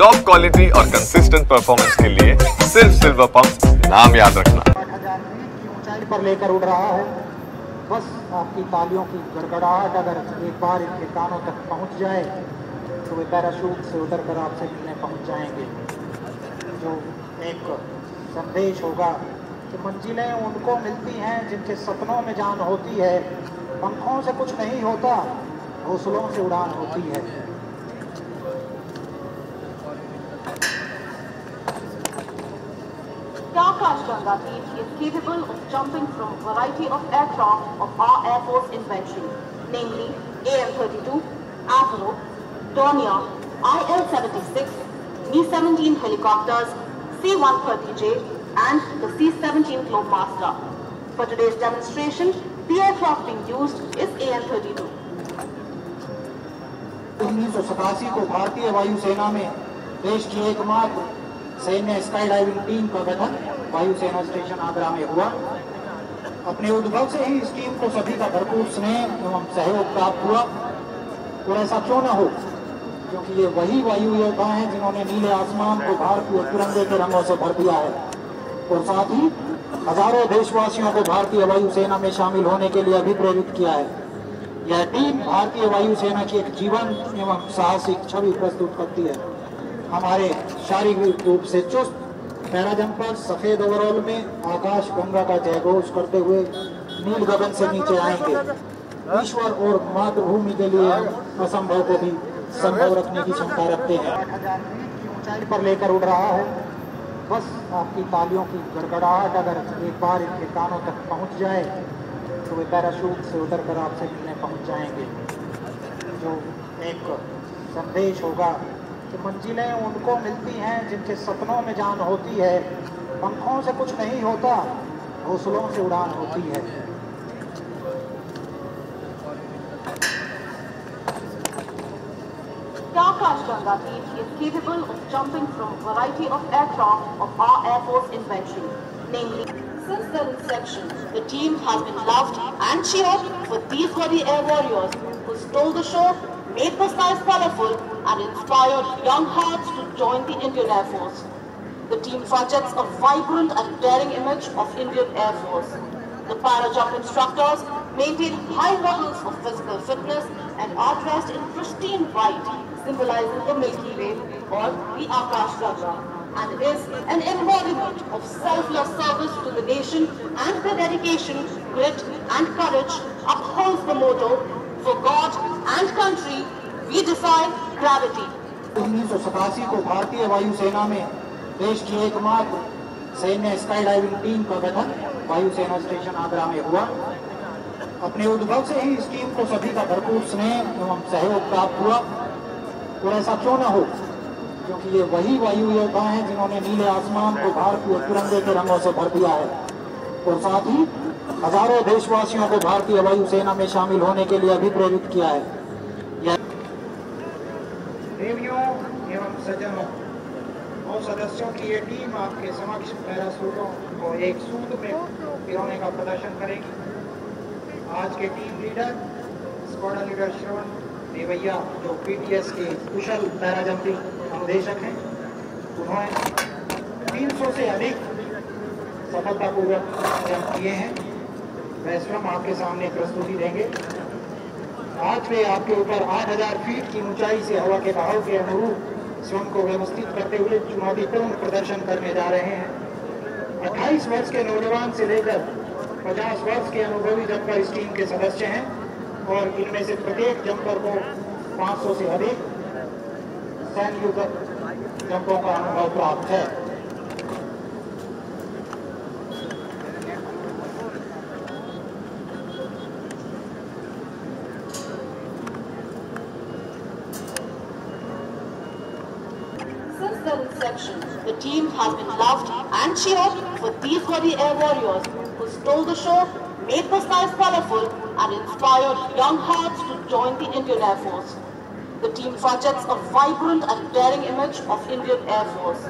Top quality और consistent performance के लिए सिर्फ सिल्वर पंप नाम याद रखना। 8,000 फीट की ऊंचाई पर लेकर उड़ रहा है। बस आपकी तालियों की गड़गड़ाहट अगर एक बार इनके कानों तक पहुंच जाए तो वे पैराशूट से उतरकर आपसे मिलने पहुंच जाएंगे। जो एक संदेश होगा कि मंजिलें उनको मिलती हैं जिनके सपनों में जान होती है। पंखों से कुछ नहीं होता, हौसलों से उड़ान होती है। Starcraft Ganga team is capable of jumping from a variety of aircraft of our Air Force inventory, namely AN-32, Avro, Dornier, IL-76, Mi-17 helicopters, C-130J, and the C-17 Globemaster. For today's demonstration, the aircraft being used is AN-32. 1987 को भारतीय वायुसेना में देश की एकमात्र सैन्य sky diving team का गठन वायुसेना स्टेशन आगरा में हुआ। अपने उद्भव से ही इस टीम को सभी का भरपूर स्नेह एवं सहयोग प्राप्त हुआ। और ऐसा क्यों न हो, क्योंकि ये वही वायु योद्धा हैं जिन्होंने नीले आसमान को भारतीय तिरंगे के रंगों से भर दिया है और साथ ही हजारों देशवासियों को भारतीय वायुसेना में शामिल होने के लिए अभिप्रेरित किया है। यह टीम भारतीय वायुसेना की एक जीवन एवं साहसिक छवि प्रस्तुत करती है। हमारे शारीरिक रूप से चुस्त पैरा जंपर सफेद ओवरऑल में आकाश गंगा का जयघोष करते हुए नील गगन से नीचे आएंगे। ईश्वर और मातृभूमि के लिए असंभव को भी संभव रखने की क्षमता रखते हैं। 8,000 फीट की ऊंचाई पर लेकर उड़ रहा है। बस आपकी तालियों की गड़गड़ाहट अगर एक बार इनके कानों तक पहुंच जाए तो वे पैराशूट से उतरकर आपसे मिलने पहुंच जाएंगे। जो एक संदेश होगा कि मंजिलें उनको मिलती हैं जिनके सपनों में जान होती है। पंखों से कुछ नहीं होता, हौसलों से उड़ान होती है। Starcraft Ganga team is capable of jumping from a variety of aircraft of our Air Force inventory, namely. Since their inception, the team has been loved and cheered for these very air warriors who stole the show, made the skies colorful, and inspired young hearts to join the Indian Air Force. The team projects a vibrant and daring image of Indian Air Force. The para-jump instructors maintain high levels of physical fitness and are dressed in pristine white, symbolizing the Milky Way or the Akash Ganga, and is an embodiment of selfless service to the nation, and their dedication, grit and courage upholds the motto, for God and country, we defy gravity. 1987 को भारतीय वायुसेना में देश की एकमात्र सैन्य sky diving team का गठन वायुसेना स्टेशन आगरा में हुआ। अपने उद्भव से ही इस टीम को सभी का भरपूर स्नेह एवं सहयोग प्राप्त हुआ। और ऐसा क्यों न हो, क्योंकि ये वही वायु योद्धा हैं जिन्होंने नीले आसमान को भारतीय तिरंगे के रंगों से भर दिया है और साथ ही हजारों देशवासियों को भारतीय वायुसेना में शामिल होने के लिए अभिप्रेरित किया है। देवियों एवं सज्जनों, 9 सदस्यों की ये टीम आपके समक्ष पैराशूटों को एक सूट में पिरोने का प्रदर्शन करेगी। आज के टीम लीडर स्क्वाड्रन लीडर श्रवण देवैया, जो पीटीएस के कुशल पैरा जंपिंग अनुदेशक हैं, उन्होंने 300 से अधिक सफलतापूर्वक जंप किए हैं। वह स्वयं आपके सामने प्रस्तुति देंगे। आज वे आपके ऊपर 8,000 फीट की ऊंचाई से हवा के बहाव के अनुरूप स्वयं को व्यवस्थित करते हुए चुनौतीपूर्ण प्रदर्शन करने जा रहे हैं। 28 वर्ष के नौजवान से लेकर 50 वर्ष के अनुभवी जंपर इस टीम के सदस्य हैं और इनमें से प्रत्येक जंपर को 500 से अधिक सैन्य जंपों का अनुभव प्राप्त है। Since their inception, the team has been loved and cheered for these very air warriors who stole the show, made the skies colorful, and inspired young hearts to join the Indian Air Force. The team projects a vibrant and daring image of Indian Air Force.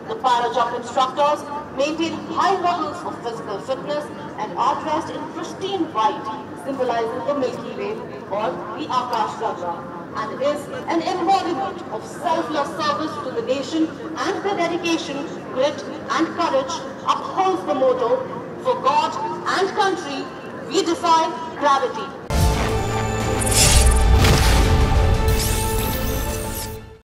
The para-jump instructors maintain high levels of physical fitness and are dressed in pristine white, symbolizing the Milky Way or the Akash Ganga, and is an embodiment of selfless service to the nation, and their dedication, grit and courage upholds the motto, for God and country, we defy gravity.